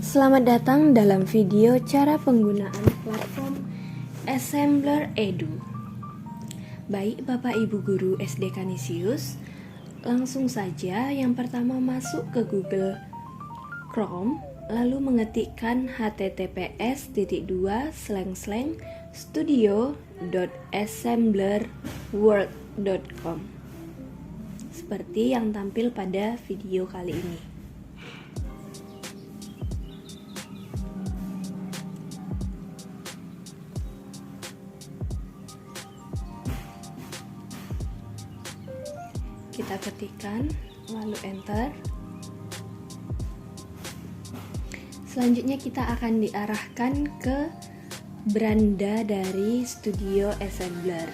Selamat datang dalam video cara penggunaan platform Assembler Edu. Baik Bapak Ibu Guru SD Kanisius, langsung saja yang pertama masuk ke Google Chrome, lalu mengetikkan https://studio.assemblerworld.com seperti yang tampil pada video kali ini. Kita ketikkan, lalu enter. Selanjutnya kita akan diarahkan ke beranda dari Studio Assembler.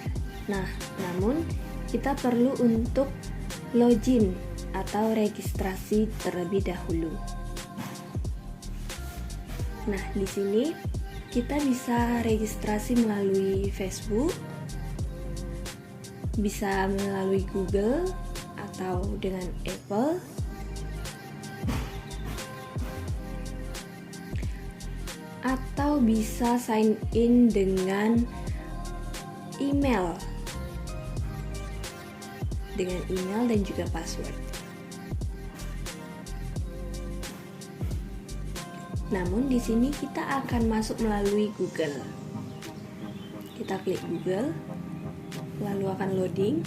Nah, namun kita perlu untuk login atau registrasi terlebih dahulu. Nah, di sini kita bisa registrasi melalui Facebook, bisa melalui Google atau dengan Apple. Atau bisa sign in dengan email dan juga password. Namun di sini kita akan masuk melalui Google. Kita klik Google, lalu akan loading.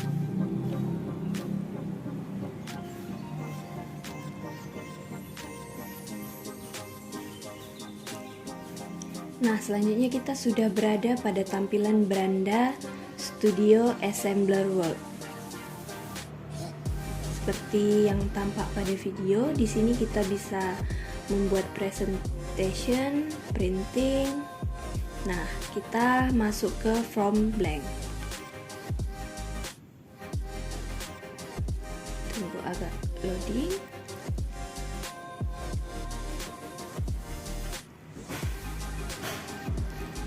Nah, selanjutnya kita sudah berada pada tampilan beranda Studio Assembler World. Seperti yang tampak pada video, di sini kita bisa membuat presentation, printing. Nah, kita masuk ke from blank. Tunggu agak loading.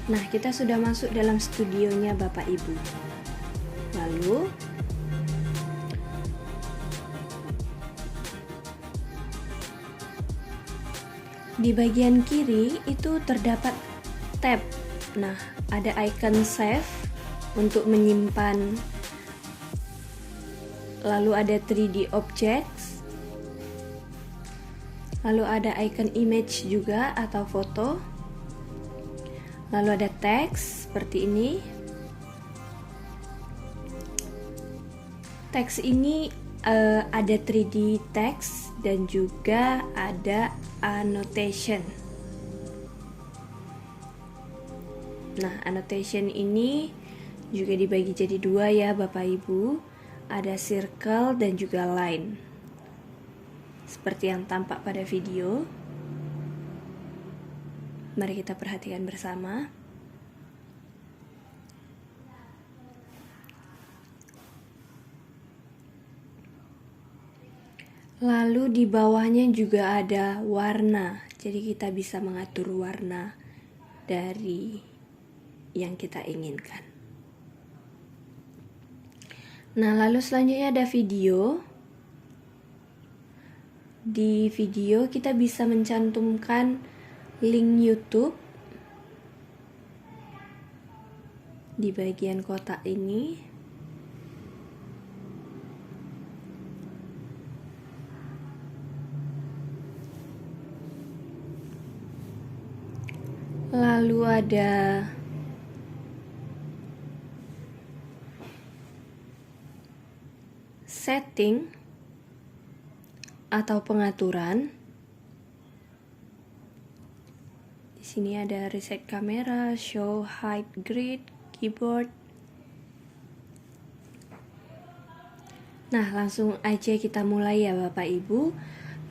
Nah, kita sudah masuk dalam studionya Bapak Ibu. Lalu di bagian kiri itu terdapat tab. Nah, ada icon save untuk menyimpan. Lalu ada 3D objects. Lalu ada icon image juga atau foto. Lalu ada teks seperti ini. Teks ini ada 3D teks dan juga ada annotation. Nah, annotation ini juga dibagi jadi dua ya Bapak Ibu. Ada circle dan juga line. Seperti yang tampak pada video. Mari kita perhatikan bersama. Lalu di bawahnya juga ada warna. Jadi kita bisa mengatur warna dari yang kita inginkan. Nah, lalu selanjutnya ada video. Di video kita bisa mencantumkan link YouTube di bagian kotak ini. Lalu ada setting atau pengaturan. Di sini ada reset kamera, show height grid, keyboard. Nah, langsung aja kita mulai ya Bapak Ibu.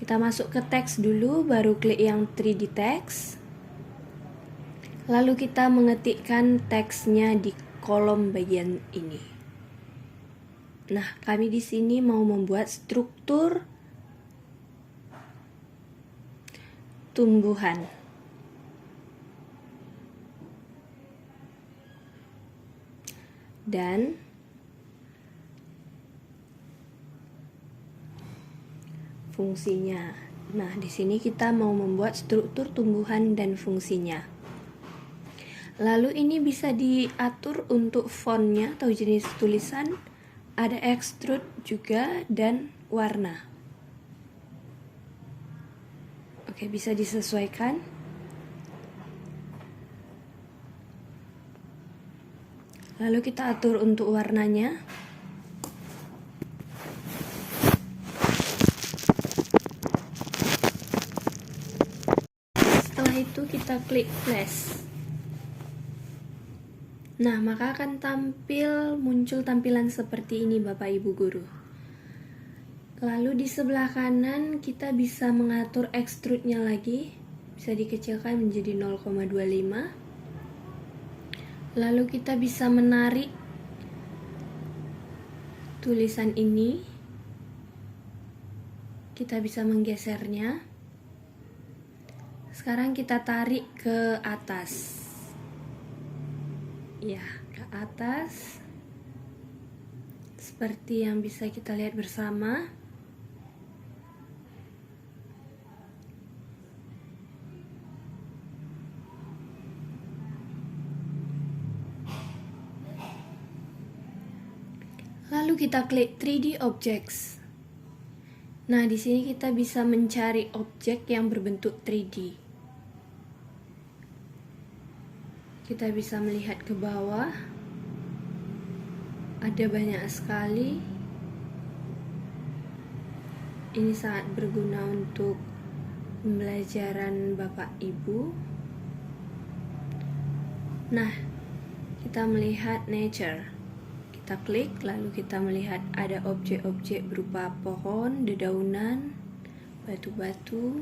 Kita masuk ke teks dulu, baru klik yang 3D text. Lalu kita mengetikkan teksnya di kolom bagian ini. Nah, kami di sini mau membuat struktur tumbuhan. Dan fungsinya. Nah, di sini kita mau membuat struktur tumbuhan dan fungsinya. Lalu ini bisa diatur untuk fontnya atau jenis tulisan, ada extrude juga, dan warna. Oke, bisa disesuaikan. Lalu kita atur untuk warnanya. Setelah itu kita klik plus. Nah, maka akan muncul tampilan seperti ini Bapak Ibu Guru. Lalu di sebelah kanan kita bisa mengatur extrude-nya lagi. Bisa dikecilkan menjadi 0,25. Lalu kita bisa menarik tulisan ini. Kita bisa menggesernya. Sekarang kita tarik ke atas. Ya, ke atas. Seperti yang bisa kita lihat bersama. Lalu kita klik 3D Objects. Nah, di sini kita bisa mencari objek yang berbentuk 3D. Kita bisa melihat ke bawah. Ada banyak sekali. Ini sangat berguna untuk pembelajaran Bapak Ibu. Nah, kita melihat nature. Kita klik, lalu kita melihat ada objek-objek berupa pohon, dedaunan, batu-batu,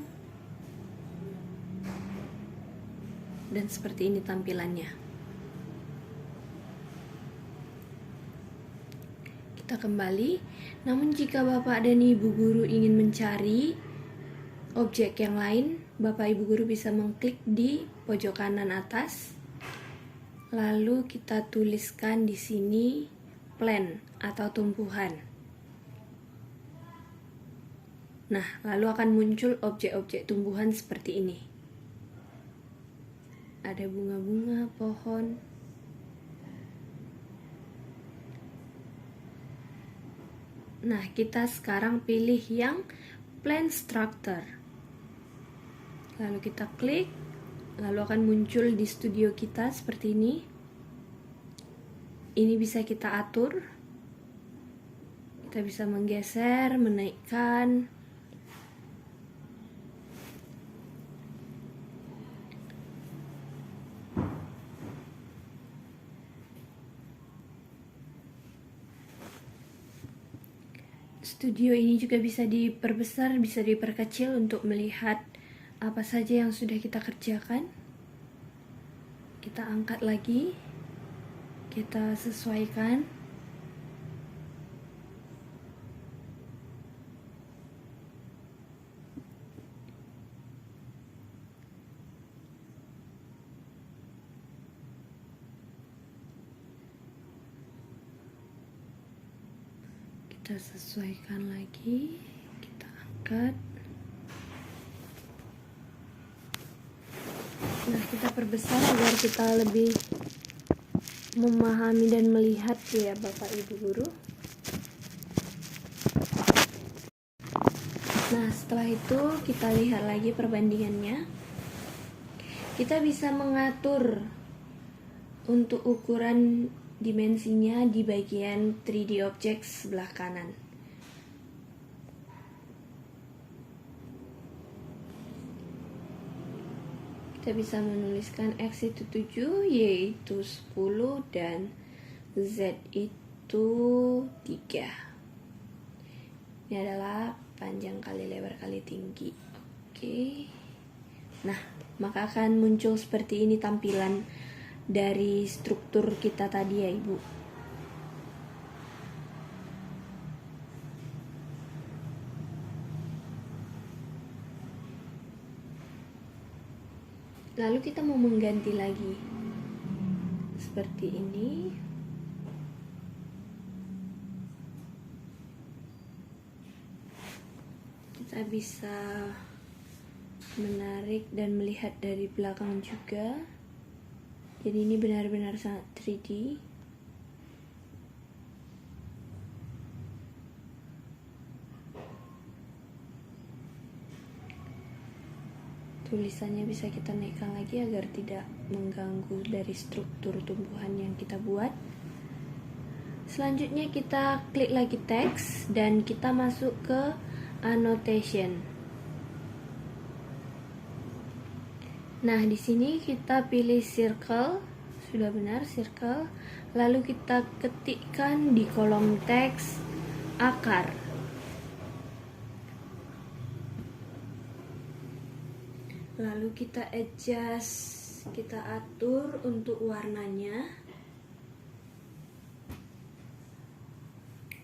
dan seperti ini tampilannya. Kita kembali. Namun jika Bapak dan Ibu Guru ingin mencari objek yang lain, Bapak Ibu Guru bisa mengklik di pojok kanan atas. Lalu kita tuliskan di sini plant atau tumbuhan. Nah, lalu akan muncul objek-objek tumbuhan seperti ini. Ada bunga-bunga, pohon. Nah, kita sekarang pilih yang plant structure. Lalu kita klik, lalu akan muncul di studio kita seperti ini. Ini bisa kita atur. Kita bisa menggeser, menaikkan. Studio ini juga bisa diperbesar, bisa diperkecil untuk melihat apa saja yang sudah kita kerjakan. Kita angkat lagi. Kita sesuaikan. Kita sesuaikan lagi. Kita angkat. Nah, kita perbesar agar kita lebih memahami dan melihat ya Bapak Ibu Guru. Nah, setelah itu kita lihat lagi perbandingannya. Kita bisa mengatur untuk ukuran dimensinya di bagian 3D Objects sebelah kanan. Kita bisa menuliskan X itu 7, Y itu 10, dan Z itu 3. Ini adalah panjang kali lebar kali tinggi. Oke. Nah, maka akan muncul seperti ini tampilan dari struktur kita tadi ya Ibu. Lalu kita mau mengganti lagi seperti ini. Kita bisa menarik dan melihat dari belakang juga. Jadi ini benar-benar sangat 3D. Tulisannya bisa kita naikkan lagi agar tidak mengganggu dari struktur tumbuhan yang kita buat. Selanjutnya kita klik lagi teks dan kita masuk ke annotation. Nah, di sini kita pilih circle, sudah benar circle. Lalu kita ketikkan di kolom teks akar. Lalu kita adjust, kita atur untuk warnanya.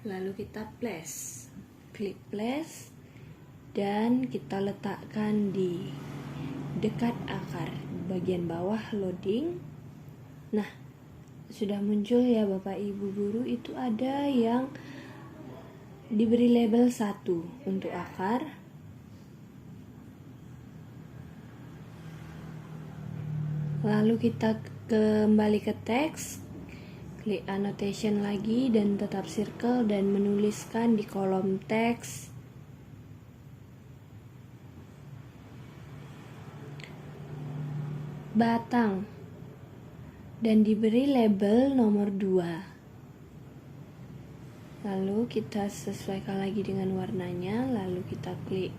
Lalu kita place, klik place dan kita letakkan di dekat akar bagian bawah loading. Nah, sudah muncul ya Bapak Ibu guru, itu ada yang diberi label 1 untuk akar. Lalu kita kembali ke teks, klik annotation lagi dan tetap circle dan menuliskan di kolom teks batang dan diberi label nomor 2. Lalu kita sesuaikan lagi dengan warnanya, lalu kita klik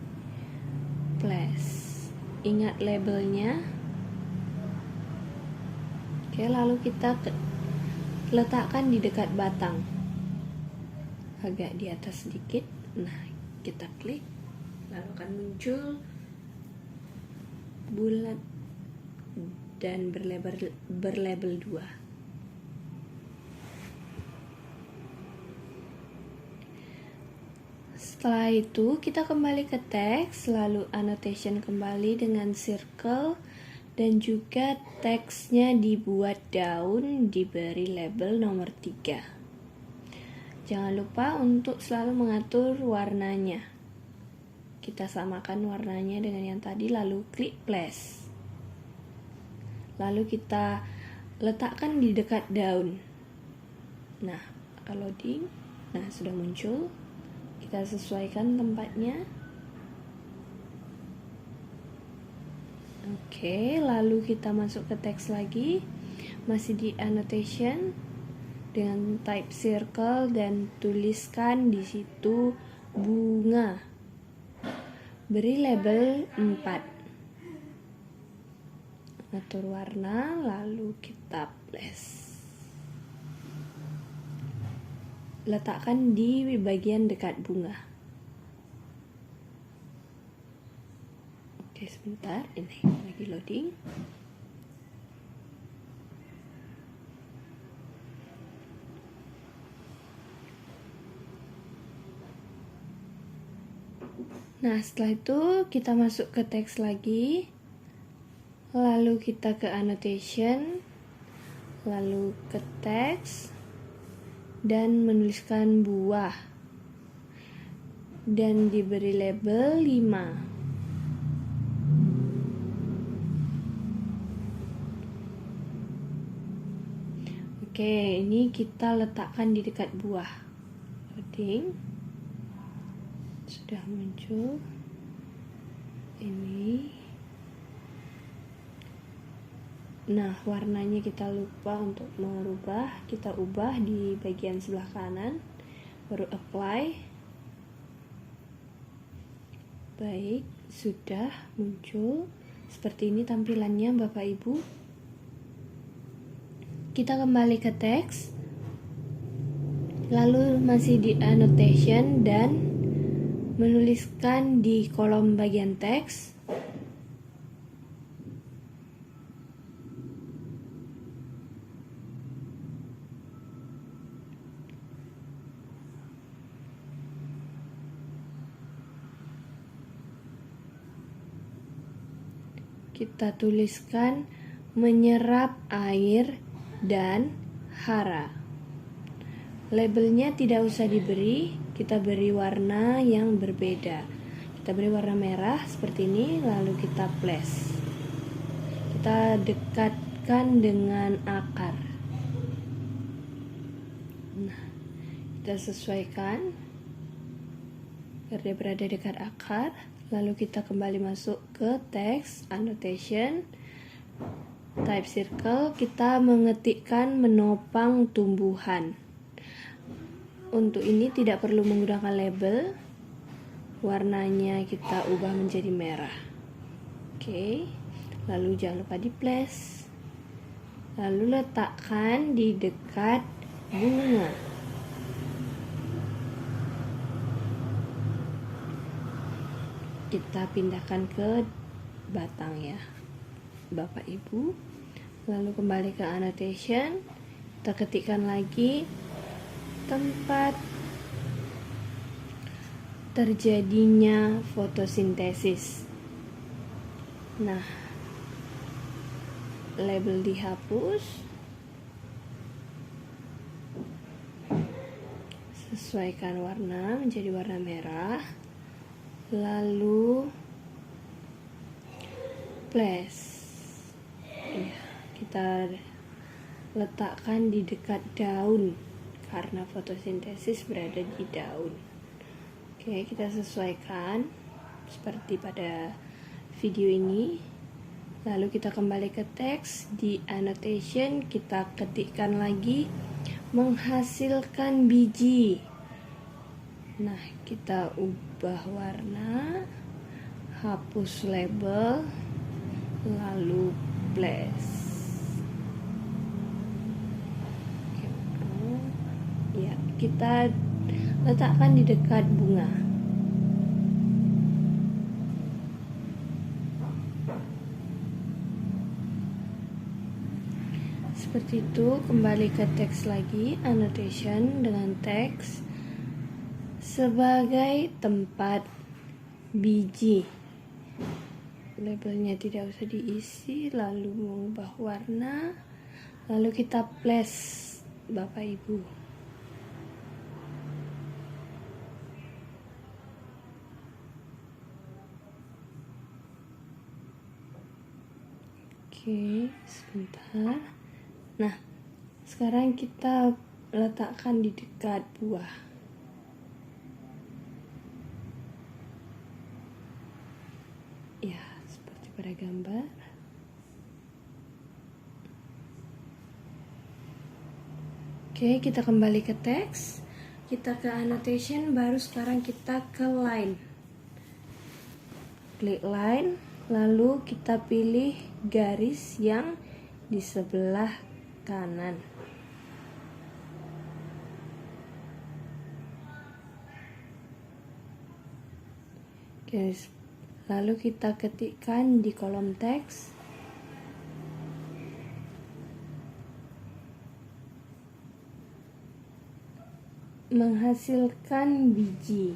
place. Ingat labelnya. Oke, lalu kita letakkan di dekat batang, agak di atas sedikit. Nah, kita klik, lalu akan muncul bulat dan berlabel 2. Setelah itu kita kembali ke teks, lalu annotation kembali dengan circle. Dan juga teksnya dibuat daun, diberi label nomor 3. Jangan lupa untuk selalu mengatur warnanya. Kita samakan warnanya dengan yang tadi, lalu klik place. Lalu kita letakkan di dekat daun. Nah, loading. Nah, sudah muncul. Kita sesuaikan tempatnya. Oke, lalu kita masuk ke teks lagi, masih di annotation dengan type circle dan tuliskan di situ bunga. Beri label 4. Atur warna, lalu kita place. Letakkan di bagian dekat bunga. Oke, sebentar, ini lagi loading. Nah, setelah itu kita masuk ke teks lagi, lalu kita ke annotation, lalu ke teks dan menuliskan buah dan diberi label 5. Oke, ini kita letakkan di dekat buah. Loading. Sudah muncul. Ini. Nah, warnanya kita lupa untuk merubah. Kita ubah di bagian sebelah kanan. Baru apply. Baik, sudah muncul. Seperti ini tampilannya Bapak Ibu. Kita kembali ke teks, lalu masih di annotation dan menuliskan di kolom bagian teks kita tuliskan menyerap air dan hara. Labelnya tidak usah diberi, kita beri warna yang berbeda. Kita kita beri warna merah seperti ini, lalu kita place. Kita dekatkan dengan akar. Nah, kita sesuaikan agar dia berada dekat akar. Lalu kita kembali masuk ke teks, annotation, type circle. Kita mengetikkan menopang tumbuhan. Untuk ini tidak perlu menggunakan label. Warnanya kita ubah menjadi merah. Oke. Lalu jangan lupa di place. Lalu letakkan di dekat bunga. Kita pindahkan ke batang ya, Bapak Ibu. Lalu kembali ke annotation. Kita ketikkan lagi tempat terjadinya fotosintesis. Nah, label dihapus. Sesuaikan warna menjadi warna merah. Lalu place. Ya, kita letakkan di dekat daun karena fotosintesis berada di daun. Oke, kita sesuaikan seperti pada video ini. Lalu kita kembali ke teks, di annotation kita ketikkan lagi menghasilkan biji. Nah, kita ubah warna, hapus label, lalu place. Ya, kita letakkan di dekat bunga. Seperti itu. Kembali ke teks lagi, annotation dengan teks sebagai tempat biji. Labelnya tidak usah diisi, lalu mengubah warna, lalu kita place, Bapak Ibu. Oke, sebentar. Nah, sekarang kita letakkan di dekat buah. Ya, seperti pada gambar. Oke, kita kembali ke teks. Kita ke annotation, baru sekarang kita ke line. Klik line, lalu kita pilih garis yang di sebelah kanan. Garis. Lalu kita ketikkan di kolom teks menghasilkan biji.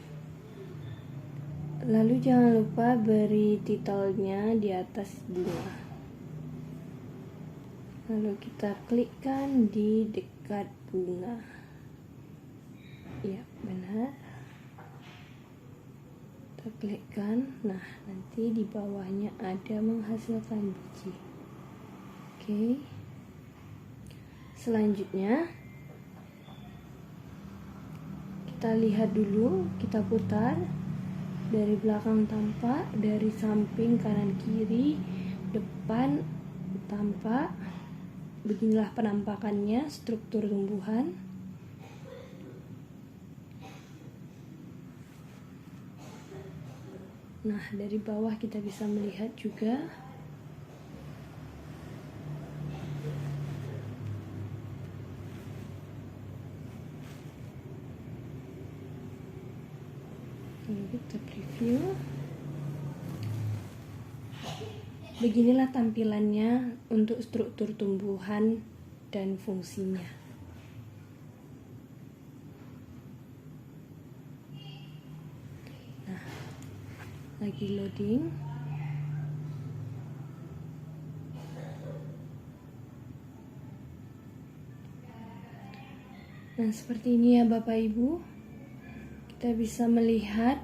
Lalu jangan lupa beri titelnya di atas bunga. Lalu kita klikkan di dekat bunga. Ya, benar. Kita klikkan. Nah, nanti di bawahnya ada menghasilkan biji. Oke. Selanjutnya kita lihat dulu, kita putar dari belakang tampak, dari samping kanan kiri, depan tampak. Beginilah penampakannya, struktur tumbuhan. Nah, dari bawah kita bisa melihat juga. Lalu kita preview. Beginilah tampilannya untuk struktur tumbuhan dan fungsinya. Nah, lagi loading. Nah, seperti ini ya Bapak Ibu. Kita bisa melihat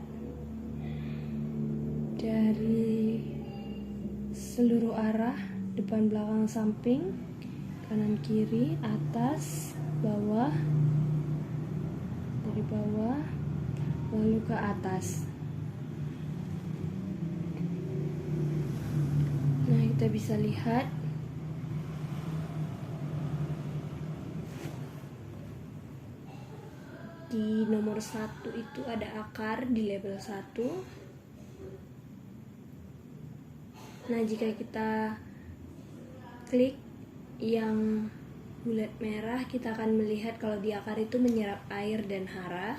dari seluruh arah, depan, belakang, samping, kanan, kiri, atas, bawah, dari bawah lalu ke atas. Nah, kita bisa lihat di nomor 1 itu ada akar di label 1. Nah, jika kita klik yang bulat merah, kita akan melihat kalau di akar itu menyerap air dan hara.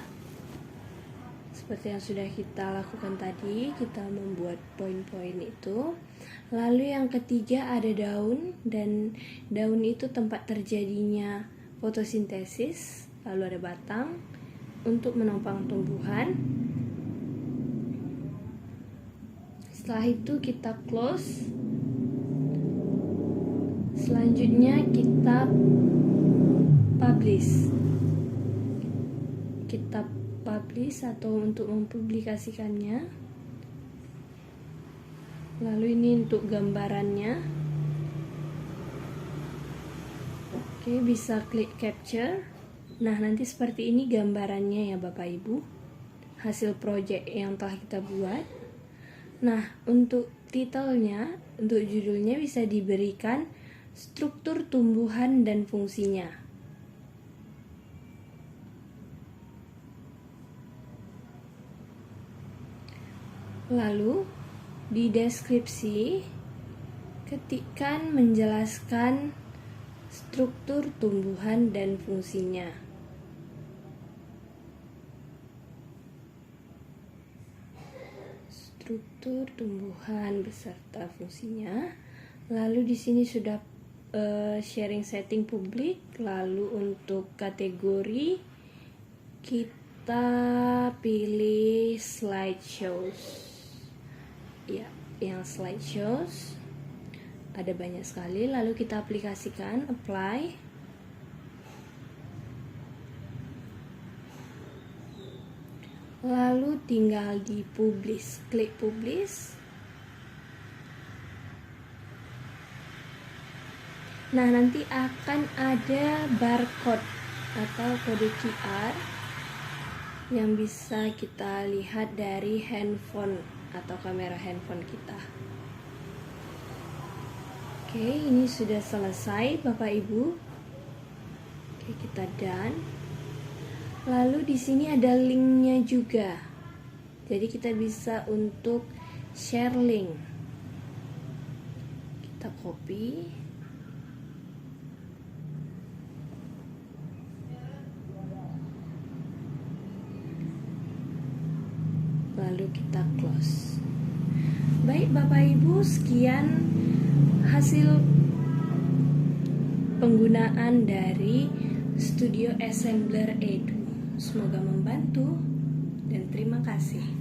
Seperti yang sudah kita lakukan tadi, kita membuat poin-poin itu. Lalu yang ketiga ada daun, dan daun itu tempat terjadinya fotosintesis. Lalu ada batang untuk menopang tumbuhan. Setelah itu kita close. Selanjutnya kita publish. Kita publish atau untuk mempublikasikannya. Lalu ini untuk gambarannya. Oke, bisa klik capture. Nah, nanti seperti ini gambarannya ya Bapak Ibu, hasil project yang telah kita buat. Nah, untuk titelnya, untuk judulnya bisa diberikan struktur tumbuhan dan fungsinya. Lalu di deskripsi ketikkan menjelaskan struktur tumbuhan dan fungsinya. Struktur tumbuhan beserta fungsinya. Lalu di sini sudah sharing setting publik. Lalu untuk kategori kita pilih slideshows. Ya, yang slideshows ada banyak sekali. Lalu kita aplikasikan, apply. Lalu tinggal di publish, klik publish. Nah, nanti akan ada barcode atau kode QR yang bisa kita lihat dari handphone atau kamera handphone kita. Oke, ini sudah selesai Bapak Ibu. Oke, kita done. Lalu di sini ada linknya juga. Jadi kita bisa untuk share link. Kita copy. Lalu kita close. Baik Bapak Ibu, sekian hasil penggunaan dari Studio Assembler Edu. Semoga membantu dan terima kasih.